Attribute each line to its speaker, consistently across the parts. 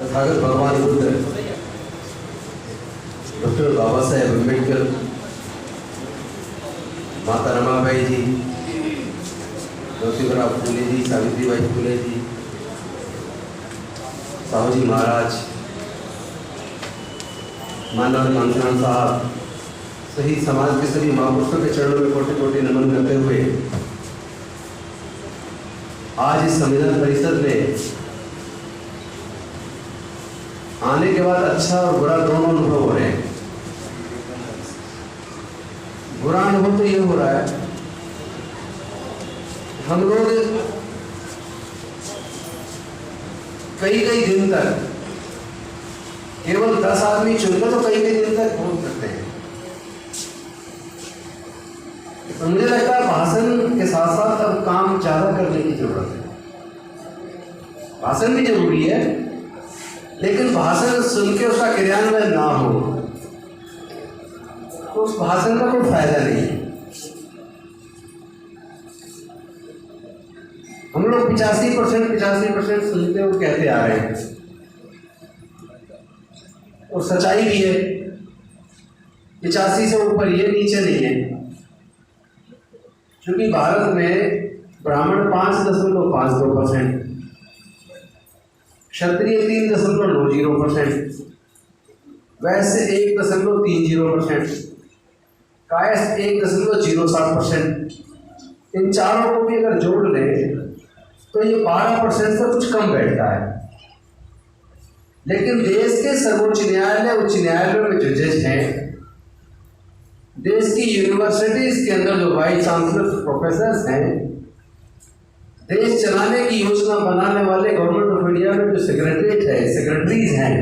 Speaker 1: तथागत भगवान बुद्ध, डॉक्टर बाबा साहेब अम्बेडकर, माता रमाबाई जी, ज्योतिबा फूले जी, सावित्रीबाई फूले जी, साहू जी महाराज, मानव कांचन साहब सही समाज के सभी महापुरुषों के चरणों में कोटि कोटि नमन करते हुए आज इस संविधान परिषद में आने के बाद अच्छा और बुरा दोनों अनुभव हो रहे हैं। बुरा अनुभव तो ये हो रहा है, हम लोग कई कई दिन तक केवल 10 आदमी चुनकर तो कई कई दिन तक बोल सकते हैं। तो मुझे लगता है भाषण के साथ साथ अब काम ज्यादा करने की जरूरत है। भाषण भी जरूरी है, लेकिन भाषण सुन के उसका क्रियान्वयन ना हो तो उस भाषण का कोई फायदा नहीं है। हम लोग 85% सुनते और कहते आ रहे हैं, और सच्चाई भी है। 85 से ऊपर ये, नीचे नहीं है, क्योंकि भारत में ब्राह्मण 5.52%, क्षत्रिय 3.90%, वैश्य 1.30%, कायस्थ 1.07%। इन चारों को भी अगर जोड़ लें तो ये 12% से कुछ कम बैठता है। लेकिन देश के सर्वोच्च न्यायालय, उच्च न्यायालयों में जो जज हैं, देश की यूनिवर्सिटीज के अंदर जो वाइस चांसलर प्रोफेसर हैं, देश चलाने की योजना बनाने वाले गवर्नमेंट ऑफ इंडिया में जो सेक्रेटरीज हैं,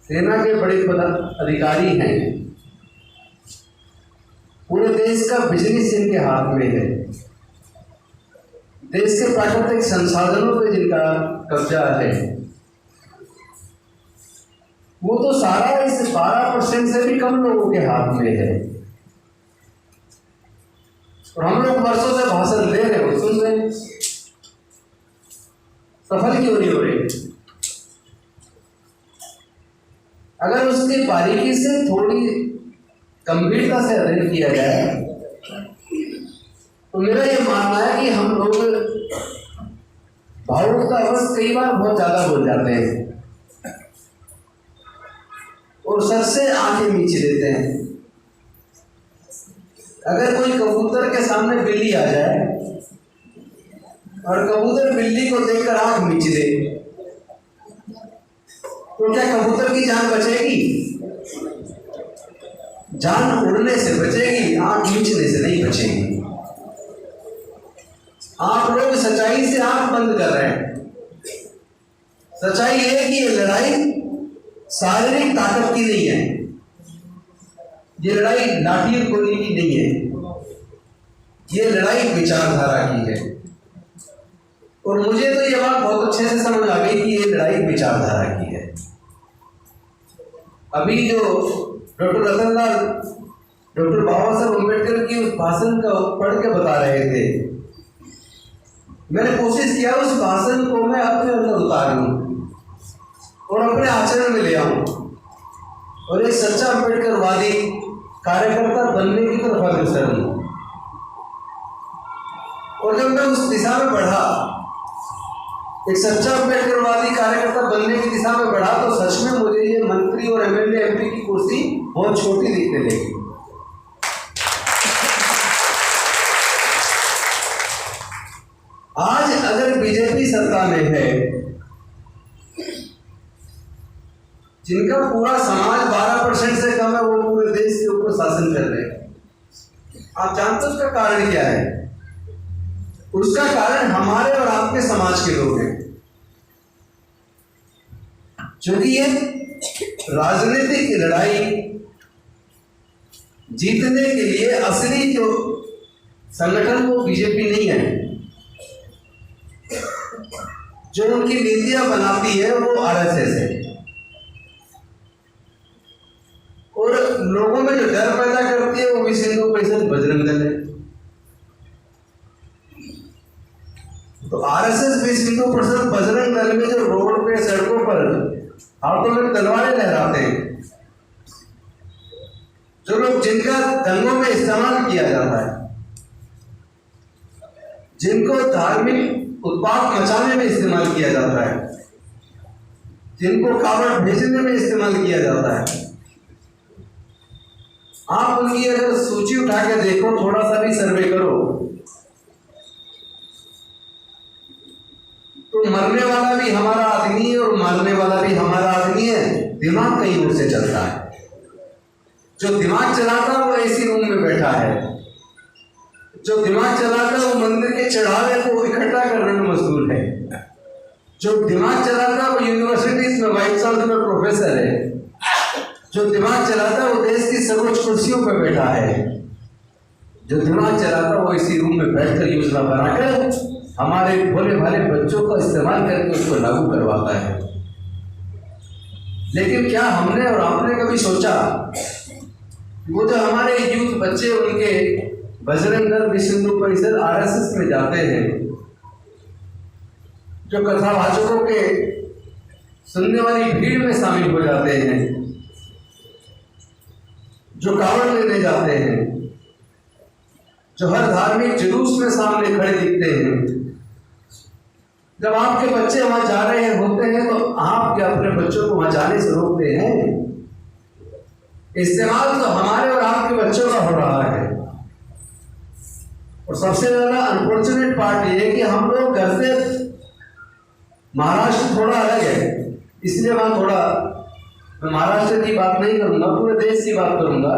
Speaker 1: सेना के बड़े अधिकारी हैं, पूरे देश का बिजनेस इनके हाथ में है। देश के प्राकृतिक संसाधनों पर जिनका कब्जा है, वो तो सारा इस 12% से भी कम लोगों के हाथ में है। और हम लोग वर्षों से भाषण ले रहे हो, सुन रहे, सफल क्यों नहीं हो रही? अगर उसकी बारीकी से थोड़ी गंभीरता से अध्ययन किया जाए तो मेरा ये मानना है कि हम लोग भावुकतावश कई बार बहुत ज्यादा बोल जाते हैं और सच से आंखें मीच देते हैं। अगर कोई कबूतर के सामने बिल्ली आ जाए और कबूतर बिल्ली को देखकर आंख मीच दे, तो क्या कबूतर की जान बचेगी? जान उड़ने से बचेगी, आंख मीचने से नहीं बचेगी। आप लोग सच्चाई से आंख बंद कर रहे हैं। सच्चाई है कि ये लड़ाई शारीरिक ताकत की नहीं है, ये लड़ाई लाठी और गोली की नहीं है, ये लड़ाई विचारधारा की है। और मुझे तो ये बात बहुत अच्छे से समझ आ गई कि ये लड़ाई विचारधारा की है। अभी जो डॉक्टर रतनलाल डॉक्टर बाबा साहब अम्बेडकर की उस भाषण का पढ़ के बता रहे थे, मैंने कोशिश किया उस भाषण को मैं अपने अंदर उतारूं और अपने आचरण में ले आऊं और एक सच्चा अम्बेडकरवादी कार्यकर्ता बनने की तरफ अग्रसर हूं। और जब मैं उस दिशा में बढ़ा, एक सच्चा अम्बेडकरवादी कार्यकर्ता बनने की दिशा में बढ़ा, तो सच में मुझे ये मंत्री और एमएलए एमपी की कुर्सी बहुत छोटी दिखने लगी। आज अगर बीजेपी सत्ता में है, जिनका पूरा समाज 12% से कम है, वो पूरे देश के ऊपर शासन कर रहे हैं, आप जानते हो उसका कारण क्या है? उसका कारण हमारे और आपके समाज के लोग हैं। क्योंकि ये राजनीतिक लड़ाई जीतने के लिए असली जो संगठन वो बीजेपी नहीं है। जो उनकी नीतियां बनाती है वो आरएसएस है, और लोगों में जो डर पैदा करती है वो विश्व हिंदू परिषद, बजरंग दल है। तो आरएसएस, विश्व हिंदू परिषद, बजरंग दल में जो रोड हाथों में तलवारें लहराते हैं, जो लोग जिनका दंगों में इस्तेमाल किया जाता है, जिनको धार्मिक उत्पाद मचाने में इस्तेमाल किया जाता है, जिनको कावड़ भेजने में इस्तेमाल किया जाता है, आप उनकी अगर सूची उठा के देखो, थोड़ा सा भी सर्वे करो, तो मरने वाला भी हमारा आदमी है और मारने वाला भी हमारा आदमी है। दिमाग कहीं और से चलता है। जो दिमाग चलाता है वो एसी रूम में बैठा है, जो दिमाग चलाता है वो मंदिर के चढ़ावे को इकट्ठा करने में मशगूल है, जो दिमाग चलाता है वो यूनिवर्सिटीज में वाइस चांसलर प्रोफेसर है, जो दिमाग चलाता है वो देश की सर्वोच्च कुर्सियों पर बैठा है, जो दिमाग चलाता है वो इसी रूम में बैठकर योजना बनाकर हमारे भोले भाले बच्चों का इस्तेमाल करके उसको लागू करवाता है। लेकिन क्या हमने और आपने कभी सोचा वो जो हमारे यूथ बच्चे उनके बजरंग दल, विश्व हिंदू परिषद, आरएसएस में जाते हैं, जो कथावाचकों के सुनने वाली भीड़ में शामिल हो जाते हैं, जो कावड़ लेने जाते हैं, जो हर धार्मिक जुलूस में सामने खड़े दिखते हैं, जब आपके बच्चे वहां जा रहे होते हैं तो आप क्या अपने बच्चों को वहां जाने से रोकते हैं? इस्तेमाल तो हमारे और आपके बच्चों का हो रहा है। और सबसे ज्यादा अनफॉर्चुनेट पार्ट ये है कि हम लोग घर से, महाराष्ट्र थोड़ा अलग है इसलिए वहां थोड़ा, मैं महाराष्ट्र की बात नहीं करूंगा, पूरे देश की बात करूंगा।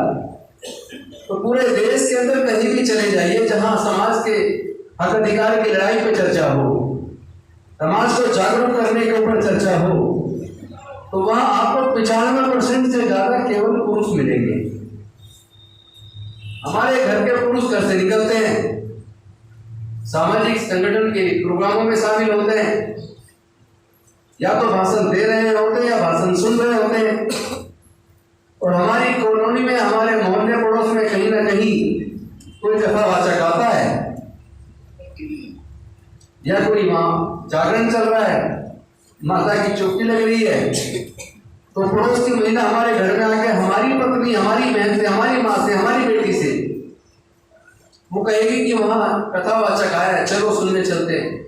Speaker 1: तो पूरे देश के अंदर कहीं भी चले जाइए जहां समाज के हक अधिकार की लड़ाई पे चर्चा हो, समाज को जागरूक करने के ऊपर चर्चा हो, तो वहां आपको 95% से ज्यादा केवल पुरुष मिलेंगे। हमारे घर के पुरुष घर से निकलते हैं, सामाजिक संगठन के प्रोग्रामों में शामिल होते हैं, या तो भाषण दे रहे होते हैं या भाषण सुन रहे होते हैं। और हमारी कॉलोनी में, हमारे मोहल्ले पड़ोस में कहीं ना कहीं कोई कथावाचक आता है या कोई वहां जागरण चल रहा है, माता की चौकी लग रही है, तो पड़ोस की महिला हमारे घर में आके हमारी पत्नी, हमारी बहन से, हमारी माँ से, हमारी बेटी से वो कहेगी कि वहां कथावाचक आया है, चलो सुनने चलते हैं।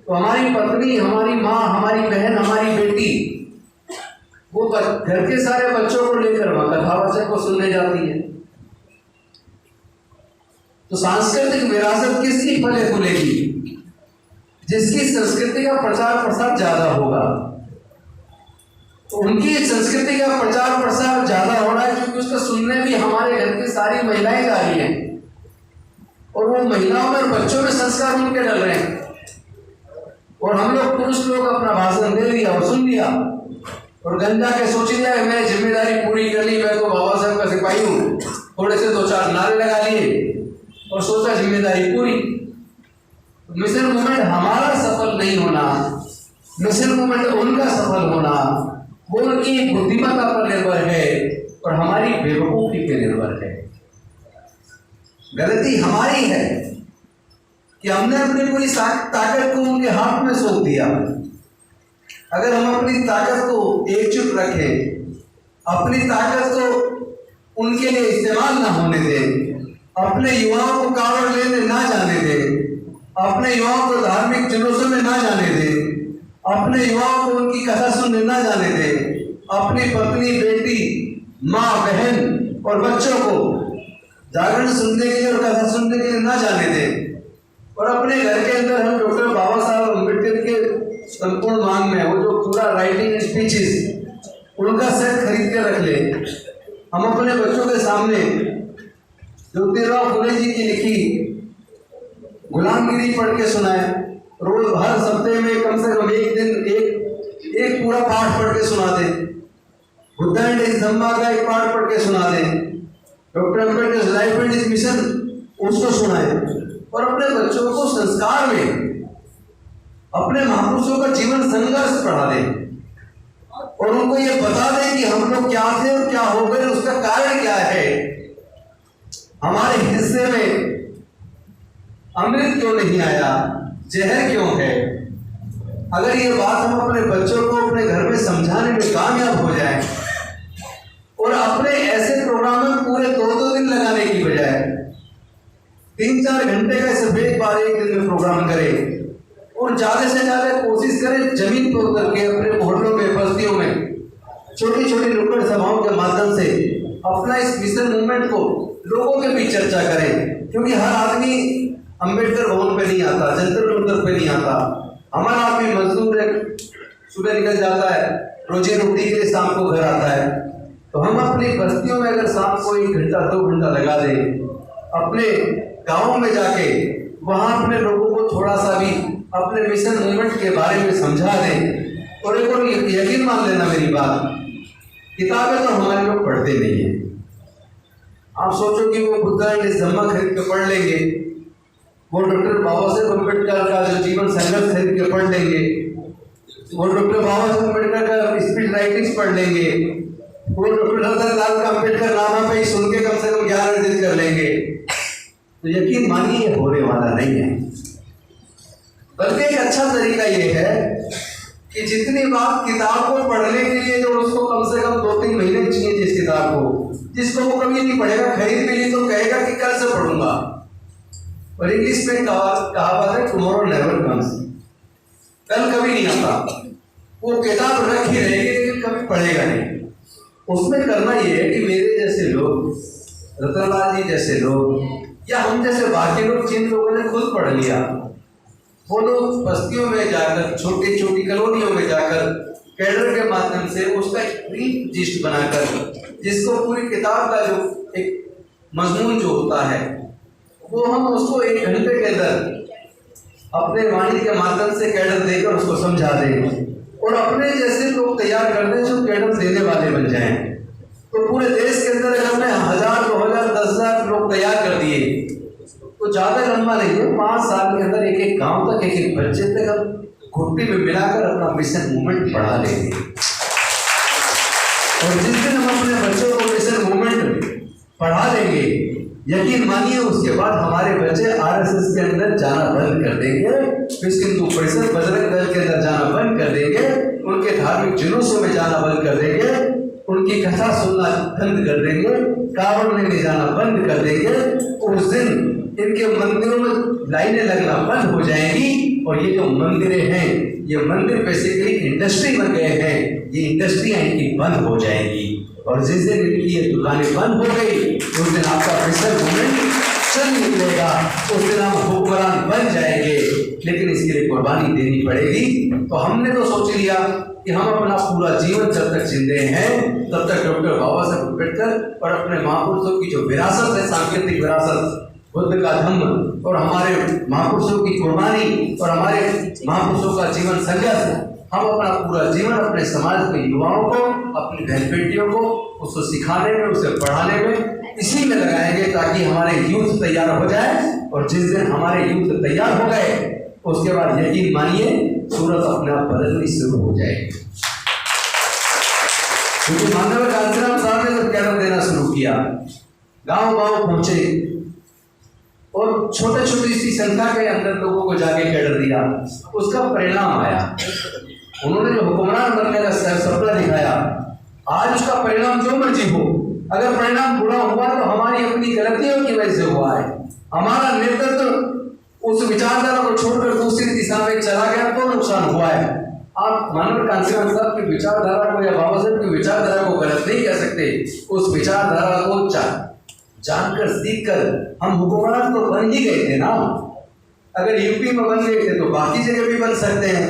Speaker 1: तो हमारी पत्नी, हमारी माँ, हमारी बहन, हमारी बेटी वो घर के सारे बच्चों को लेकर वहां कथावाचक को सुनने जाती है। तो सांस्कृतिक विरासत किसकी फले फूलेगी? जिसकी संस्कृति का प्रचार प्रसार ज्यादा होगा। तो उनकी संस्कृति का प्रचार प्रसार ज्यादा हो रहा है क्योंकि उसको सुनने भी हमारे घर की सारी महिलाएं जा रही हैं, और वो महिलाओं में और बच्चों में संस्कार उनके डल रहे हैं। और हम लोग पुरुष लोग अपना भाषण दे दिया और सुन लिया और गंजा के सोच लिया है मैं जिम्मेदारी पूरी कर ली, मैं तो बाबा साहब का सिपाही हूँ, थोड़े से 2-4 नारे लगा लिए और सोचा जिम्मेदारी पूरी। मिशन मूवमेंट हमारा सफल नहीं होना, मिशन मूवमेंट उनका सफल होना वो उनकी बुद्धिमत्ता पर निर्भर है और हमारी बेवकूफी पर निर्भर है। गलती हमारी है कि हमने अपनी पूरी ताकत को उनके हाथ में सौंप दिया। अगर हम अपनी ताकत को एकजुट रखें, अपनी ताकत को उनके लिए इस्तेमाल ना होने दें, अपने युवाओं को कावड़ लेने ना जाने दें, अपने युवाओं को धार्मिक जुलूसों में ना जाने दें, अपने युवाओं को उनकी कथा सुनने ना जाने दें, अपनी पत्नी, बेटी, माँ, बहन और बच्चों को जागरण सुनने के लिए और कथा सुनने के लिए ना जाने दें, और अपने घर के अंदर हम डॉक्टर बाबा साहब अम्बेडकर के संपूर्ण मांग में वो जो पूरा राइटिंग स्पीचेस उनका सेट खरीद के रख ले। हम अपने बच्चों के सामने ज्योतिराव फुले जी की लिखी गुलामगिरी पढ़ के सुनाए, रोज हर सप्ताह में कम से कम एक दिन एक पूरा पाठ पढ़ के सुना दे, बुद्ध एंड हिज धम्मा का एक पाठ पढ़ के सुना दे, doctor Ambedkar life and his mission उसको सुनाए, और अपने बच्चों को संस्कार में अपने महापुरुषों का जीवन संघर्ष पढ़ा दे और उनको ये बता दे कि हम लोग क्या थे और क्या हो गए, उसका कारण क्या है, हमारे हिस्से में अमृत क्यों नहीं आया, जहर क्यों है। अगर ये बात हम अपने बच्चों को अपने घर में समझाने में जमीन पर उतर के अपने मोहल्लों में, बस्तियों में छोटी छोटी नुक्कड़ सभाओं के माध्यम से अपना इस मिशन मूवमेंट को लोगों के बीच चर्चा करें। क्योंकि हर आदमी अंबेडकर भवन पे नहीं आता, जंतर मंतर पे नहीं आता। हमारा आदमी मजदूर है, सुबह निकल जाता है, रोजी रोटी के लिए शाम को घर आता है। तो हम अपनी बस्तियों में अगर शाम को 1 घंटा 2 घंटा लगा दें, अपने गाँव में जाके वहाँ अपने लोगों को थोड़ा सा भी अपने मिशन मूवमेंट के बारे में समझा दें। और एक और यकीन मान लेना मेरी बात, किताबें तो हमारे लोग पढ़ते नहीं है। आप सोचो कि वो बुद्धा इंग्लिश धम्मा खरीद के पढ़ लेंगे, वो डॉक्टर बाबा साहेब अम्बेडकर का जो जीवन संघर्ष खरीद के पढ़ लेंगे, वो डॉक्टर बाबा साहेब अम्बेडकर का स्पीच राइटिंग्स पढ़ लेंगे, वो डॉक्टर लाल का अम्बेडकर नामा पे ही सुन के कम से कम ज्ञान अर्जित कर लेंगे। तो यकीन मानिए ये होने वाला नहीं है। बल्कि एक अच्छा तरीका ये है कि जितनी बात किताब को पढ़ने के लिए जो उसको कम से कम 2-3 महीने चाहिए जिस किताब को, जिसको वो कभी नहीं पढ़ेगा, खरीद भी ली तो कहेगा कि कल से पढ़ूंगा। और इंग्लिश में कहावत है टुमारो नेवर कम्स, कल कभी नहीं आता। वो किताब रखी रहेगी लेकिन कभी पढ़ेगा नहीं। उसमें करना ये है कि मेरे जैसे लोग, रतनलाल जी जैसे लोग, या हम जैसे बाकी लोग जिन लोगों ने खुद पढ़ लिया, वो लोग बस्तियों में जाकर, छोटी छोटी कॉलोनियों में जाकर कैडर के माध्यम से उसका एक ब्रीफ लिस्ट बनाकर, जिसको पूरी किताब का जो एक मजमून जो होता है वो हम उसको 1 घंटे के अंदर अपने वाणी के माध्यम से कैडर देकर उसको समझा दें और अपने जैसे लोग तैयार कर दें जो कैडर देने वाले बन जाएं। तो पूरे देश के अंदर अगर हमने 1000, 2000, 10,000 लोग तैयार कर दिए तो ज्यादा लंबा नहीं है, 5 साल के अंदर एक गांव तक, एक बच्चे तक हम घुट्टी में मिलाकर अपना मिशन मूवमेंट बढ़ा लेंगे। और जिस दिन हम अपने बच्चों को मिशन मूवमेंट पढ़ा लेंगे, यकीन मानिए उसके बाद हमारे बच्चे आरएसएस के अंदर जाना बंद कर देंगे, विश्व हिंदू परिषद, बजरंग दल के अंदर जाना बंद कर देंगे, उनके धार्मिक जुलूसों में जाना बंद कर देंगे, उनकी कथा सुनना बंद कर देंगे, कावड़ लेने जाना बंद कर देंगे। उस दिन इनके मंदिरों में लाइनें लगना बंद हो जाएंगी। और ये जो मंदिरें हैं, ये मंदिर बेसिकली इंडस्ट्री बन गए हैं, ये इंडस्ट्रियां इनकी बंद हो जाएंगी। और जिस दिन इनकी ये दुकानें बंद हो गई उस दिन आपका मिशन मूवमेंट चल निकलेगा, उस दिन हम हुक्मरान बन जाएंगे। लेकिन इसके लिए कुर्बानी देनी पड़ेगी। तो हमने तो सोच लिया कि हम अपना पूरा जीवन जब तक जिंदे हैं तब तक डॉक्टर बाबा साहेब अम्बेडकर और अपने महापुरुषों की जो विरासत है, सांस्कृतिक विरासत, बुद्ध का धम्म और हमारे महापुरुषों की कुर्बानी और हमारे महापुरुषों का जीवन संघर्ष, हम अपना पूरा जीवन अपने समाज के युवाओं को, अपनी बहन बेटियों को उसको सिखाने में, उसे पढ़ाने में, इसी में लगाएंगे ताकि हमारे यूथ तैयार हो जाए। और जिस दिन हमारे यूथ तैयार हो गए उसके बाद यकीन मानिए सूरत अपने आप बदलनी शुरू हो जाएगी। क्योंकि मानव कांचीराम साहब ने जब कैडर देना शुरू किया, गांव गांव पहुंचे और छोटे छोटी सी संख्या के अंदर लोगों को जाके कैडर दिया, उसका परिणाम आया। उन्होंने जो हुक्मरान बनने का सपना दिखाया, आज उसका परिणाम जो मर्जी हो, अगर परिणाम बुरा हुआ तो हमारी अपनी गलतियों की वजह से हुआ है। हमारा नेतृत्व उस विचारधारा को छोड़कर दूसरी दिशा में चला गया तो नुकसान हुआ है। आप मानव कांचीराम साहब की विचारधारा को या बाबा साहब की विचारधारा को गलत नहीं कह सकते। उस विचारधारा को जानकर सीखकर हम हुक्मरान तो बन ही गए थे ना। अगर यूपी में बन गए थे तो बाकी जगह भी बन सकते हैं।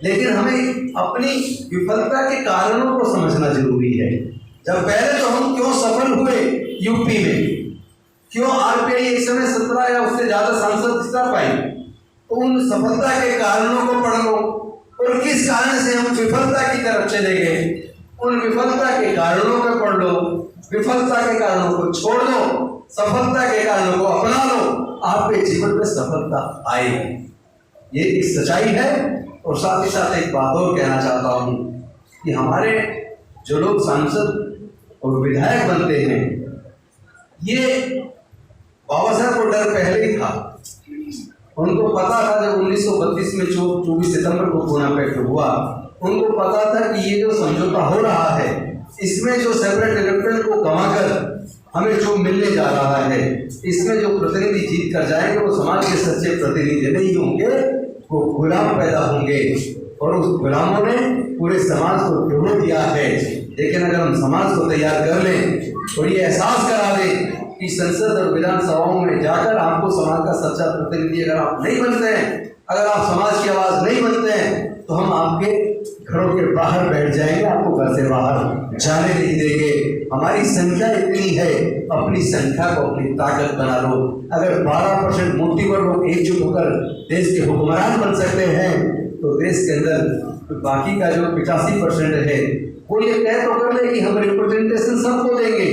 Speaker 1: लेकिन हमें अपनी विफलता के कारणों को समझना जरूरी है। जब पहले तो हम क्यों सफल हुए यूपी में, क्यों आरपीआई एक समय 17 या उससे ज्यादा सांसद जिता पाई, तो उन सफलता के कारणों को पढ़ लो और किस कारण से हम विफलता की तरफ चले गए, उन विफलता के कारणों को पढ़ लो, विफलता के कारणों को छोड़ दो, सफलता के कारणों को अपना लो, आपके जीवन में सफलता आएगी। ये एक सच्चाई है। और साथ ही साथ एक बात और कहना चाहता हूँ कि हमारे जो लोग सांसद और विधायक बनते हैं, ये बाबा साहब को डर पहले ही था। उनको पता था जब 1932 में 24 सितंबर को पूना पैक्ट हुआ, उनको पता था कि ये जो समझौता हो रहा है इसमें जो सेपरेट इलेक्टोरेट को गंवाकर हमें जो मिलने जा रहा है, इसमें जो प्रतिनिधि जीत कर जाएंगे वो समाज के सच्चे प्रतिनिधि नहीं होंगे, वो गुलाम पैदा होंगे। और उस गुलामों ने पूरे समाज को तोड़ दिया है। लेकिन अगर हम समाज को तैयार कर लें और ये एहसास करा दें कि संसद और विधानसभाओं में जाकर आपको समाज का सच्चा प्रतिनिधि अगर आप नहीं बनते हैं, अगर आप समाज की आवाज़ नहीं बनते हैं, तो हम आपके घरों के बाहर बैठ जाएंगे, आपको घर से बाहर जाने नहीं देंगे। हमारी संख्या इतनी है, अपनी संख्या को अपनी ताकत बना लो। अगर 12% मोटिवर लोग एकजुट होकर देश के हुक्मरान बन सकते हैं, तो देश के अंदर बाकी का जो 85% है वो ये तय तो कर ले कि हम रिप्रेजेंटेशन सबको देंगे।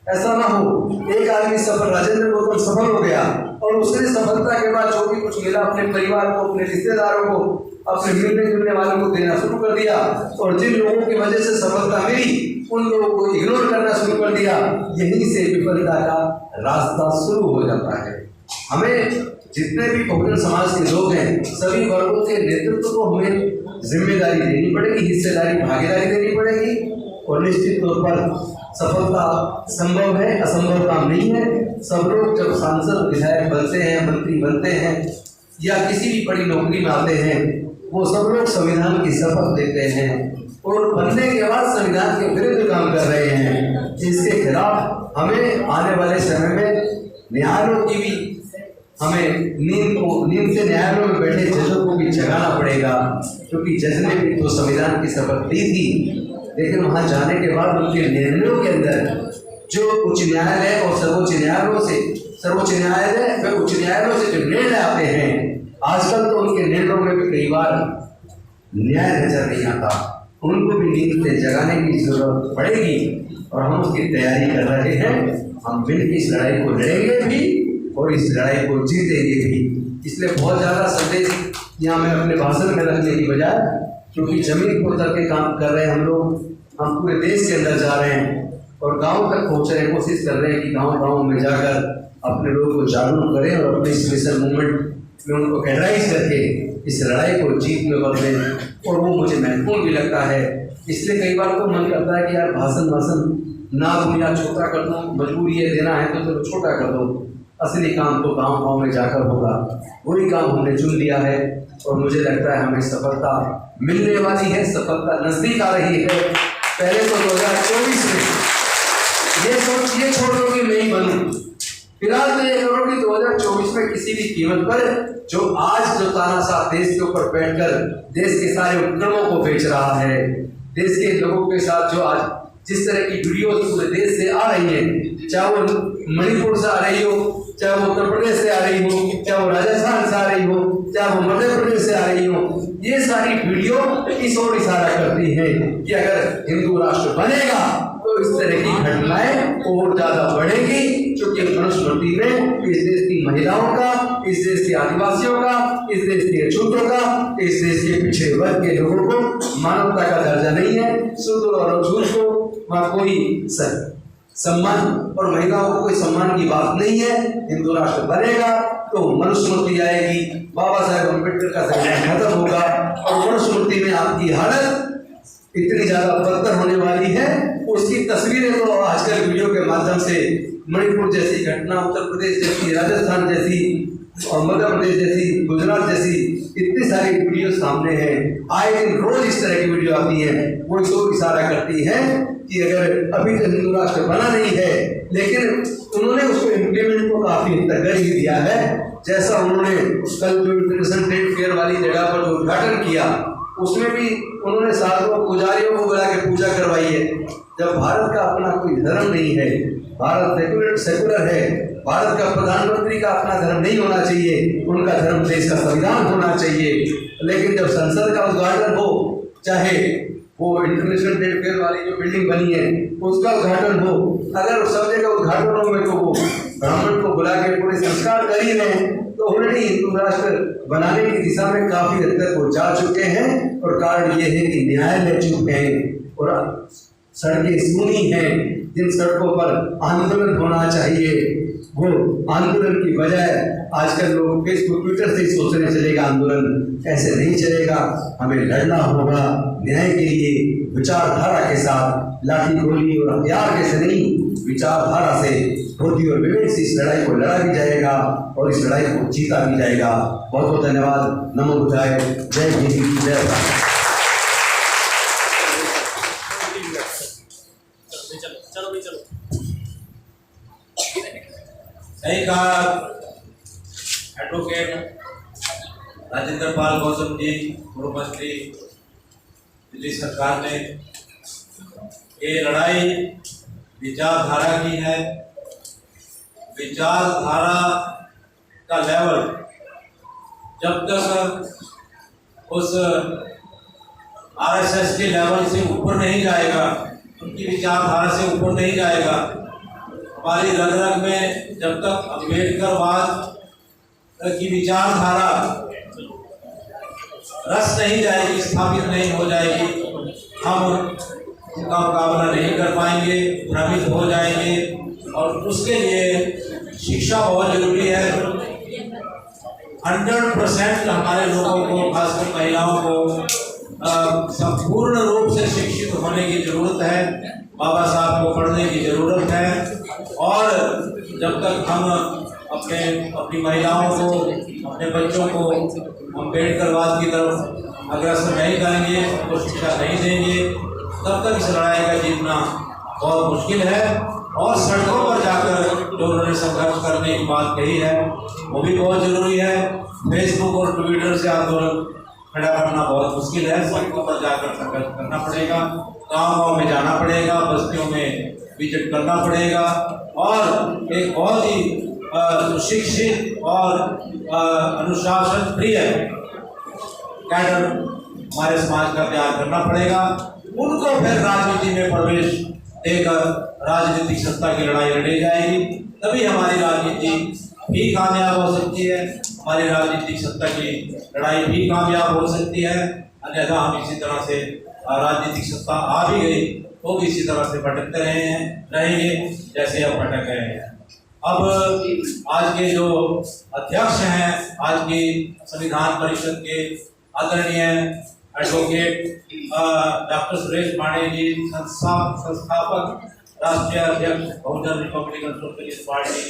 Speaker 1: ऐसा ना हो एक आदमी सफल, राजेंद्र गौतम सफल हो गया और उसने सफलता के बाद जो भी कुछ मिला अपने परिवार को, अपने रिश्तेदारों को, अपने मिलने जुलने वालों को देना शुरू कर दिया, और जिन लोगों की वजह से सफलता मिली उन लोगों को इग्नोर करना शुरू कर दिया। यहीं से विफलता का रास्ता शुरू हो जाता है। हमें जितने भी बहुजन समाज के लोग हैं, सभी वर्गों के नेतृत्व को हमें जिम्मेदारी देनी पड़ेगी, हिस्सेदारी, भागीदारी देनी पड़ेगी। और निश्चित तौर पर सफलता संभव है, असंभव काम नहीं है। सब लोग जब सांसद, विधायक बनते हैं, मंत्री बनते हैं या किसी भी बड़ी नौकरी में आते हैं, वो सब लोग संविधान की शपथ लेते हैं और बनने के बाद संविधान के विरुद्ध काम कर रहे हैं। इसके खिलाफ हमें आने वाले समय में न्यायालयों की भी, हमें नींद से न्यायालयों में बैठे जजों को भी जगाना पड़ेगा, क्योंकि जज ने भी तो संविधान की शपथ ली थी, लेकिन वहाँ जाने के बाद उनके निर्णयों के अंदर जो उच्च न्यायालय और सर्वोच्च न्यायालयों से जो निर्णय आते हैं, आजकल तो उनके निर्णयों में भी कई बार न्याय नजर नहीं आता। उनको भी नींद से जगाने की जरूरत पड़ेगी और हम उसकी तैयारी कर रहे हैं। हम मिलकर इस लड़ाई को लड़ेंगे भी और इस लड़ाई को जीतेंगे भी। इसलिए बहुत ज़्यादा संदेश यहाँ मैं अपने भाषण में रखने की बजाय, क्योंकि जमीन को उतर के काम कर रहे हैं हम पूरे देश के अंदर जा रहे हैं और गांव तक पहुंचने की कोशिश कर रहे हैं कि गांव में जाकर अपने लोगों को जागरूक करें और अपने स्पेशल मूवमेंट में उनको कैटराइज करके इस लड़ाई को जीत में बदलें। और वो मुझे महत्वपूर्ण भी लगता है। इसलिए कई बार तो मन करता है कि यार भाषण ना दूँ या छोटा कर दूँ, मजबूरी है देना है तो चलो छोटा कर दो, असली काम तो गाँव में जाकर होगा। वही काम हमने चुन लिया है और मुझे लगता है हमें सफलता मिलने वाली है, सफलता नजदीक आ रही है। पहले तो 2024 में ये छोड़ दो कि मैं ही बनूं, फिलहाल तो ये करो कि 2024 में किसी भी कीमत पर जो तानाशाह देश के ऊपर बैठकर देश के सारे उपक्रमों को बेच रहा है, देश के लोगों के साथ जो आज जिस तरह की वीडियोस पूरे देश से आ रही है, चाहे वो मणिपुर से आ रही हो, चाहे वो उत्तर प्रदेश से आ रही हो, चाहे वो राजस्थान से आ रही हो, चाहे वो मध्य प्रदेश से आ रही हो, ये सारी वीडियो इस ओर इशारा करती है कि अगर हिंदू राष्ट्र बनेगा तो इस तरह की घटनाएं और ज्यादा बढ़ेगी। क्योंकि मनुस्मृति में इस देश की महिलाओं का, इस देश के आदिवासियों का, इस देश के अछूतों का, इस देश के पिछड़े वर्ग के लोगों को मानवता का दर्जा नहीं है। शूद्र और अछूत को वहाँ कोई सम्मान और महिलाओं को कोई सम्मान की बात नहीं है। हिंदू राष्ट्र बनेगा तो मनुस्मृति आएगी, बाबा साहेब अम्बेडकर का संविधान खत्म होगा और मनुस्मृति में आपकी हालत इतनी ज्यादा बदतर होने वाली है। उसकी तस्वीरें तो आजकल वीडियो के माध्यम से मणिपुर जैसी घटना, उत्तर प्रदेश जैसी, राजस्थान जैसी और मध्य प्रदेश जैसी, गुजरात जैसी इतनी सारी वीडियो सामने हैं। आए दिन रोज इस तरह की वीडियो आती है। वो इस ओर इशारा करती है कि अगर अभी तो हिंदू राष्ट्र बना नहीं है, लेकिन उन्होंने उसको इम्प्लीमेंट को काफी हद तक कर ही दिया है। जैसा उन्होंने कल जो इंटरनेशनल ट्रेड फेयर वाली जगह पर जो उद्घाटन किया, उसमें भी उन्होंने साधुओं पुजारियों को बुला के पूजा करवाई है। जब भारत का अपना कोई धर्म नहीं है, भारत सेकुलर है, भारत का प्रधानमंत्री का अपना धर्म नहीं होना चाहिए, उनका धर्म देश का संविधान होना चाहिए। लेकिन जब संसद का उद्घाटन हो, चाहे वो इंटरनेशनल ट्रेड फेयर वाली जो बिल्डिंग बनी है उसका उद्घाटन हो, अगर सब जगह उद्घाटन हो में तो वो ब्राह्मण को बुला के पूरे संस्कार कर ही रहे, तो ऑलरेडी हिंदू राष्ट्र बनाने की दिशा में काफी हद तक वो जा चुके हैं। और कारण ये है कि न्यायालय चुप है और सड़कें सुनी हैं। जिन सड़कों पर आंदोलन होना चाहिए, वो आंदोलन की बजाय आजकल लोग फेसबुक ट्विटर से ही सोचने चलेगा आंदोलन, ऐसे नहीं चलेगा। हमें लड़ना होगा न्याय के लिए, विचारधारा के साथ, लाठी गोली और हथियार के से नहीं, विचारधारा से, बुद्धि और विवेक से इस लड़ाई को लड़ा भी जाएगा और इस लड़ाई को जीता भी जाएगा। बहुत बहुत धन्यवाद। नमो बुद्धाय। जय हिंद, जय भारत।
Speaker 2: सही कहा एडवोकेट राजेंद्र पाल गौतम जी, पूर्व मंत्री दिल्ली सरकार ने। ये लड़ाई विचारधारा की है। विचारधारा का लेवल जब तक उस आरएसएस के लेवल से ऊपर नहीं जाएगा, उनकी विचारधारा से ऊपर नहीं जाएगा, हमारी रग रग में जब तक अम्बेडकरवाद की विचारधारा रस नहीं जाएगी, स्थापित नहीं हो जाएगी, हम उनका मुकाबला नहीं कर पाएंगे, भ्रमित हो जाएंगे। और उसके लिए शिक्षा बहुत जरूरी है। 100% हमारे लोगों को, खासकर महिलाओं को संपूर्ण रूप से शिक्षित होने की जरूरत है। बाबा साहब को पढ़ने की जरूरत है। और जब तक हम अपनी महिलाओं को, अपने बच्चों को अम्बेडकरवाद की तरफ अग्रसर नहीं करेंगे, उनको शिक्षा नहीं देंगे, तब तक इस लड़ाई का जीतना बहुत मुश्किल है। और सड़कों पर जाकर जो उन्होंने संघर्ष करने की बात कही है वो भी बहुत जरूरी है। फेसबुक और ट्विटर से आंदोलन खड़ा करना बहुत मुश्किल है। सड़कों पर जाकर संघर्ष करना पड़ेगा, गाँव में जाना पड़ेगा, बस्तियों में विजिट करना पड़ेगा। और एक बहुत ही सुशिक्षित और अनुशासन प्रिय कैडर हमारे समाज का तैयार करना पड़ेगा। उनको फिर राजनीति में प्रवेश देकर राजनीतिक सत्ता की लड़ाई लड़ी जाएगी, तभी हमारी राजनीति भी कामयाब हो सकती है, हमारी राजनीतिक सत्ता की लड़ाई भी कामयाब हो सकती है। अन्यथा हम इसी तरह से राजनीतिक सत्ता आ भी गई तो भी इसी तरह से भटकते रहेंगे जैसे अब भटक रहे हैं। अब आज के जो अध्यक्ष हैं, आज की संविधान परिषद के आदरणीय एडवोकेट डॉक्टर सुरेश पांडे जी, संस्थापक राष्ट्रीय अध्यक्ष बहुजन रिपब्लिकन सोशलिस्ट पार्टी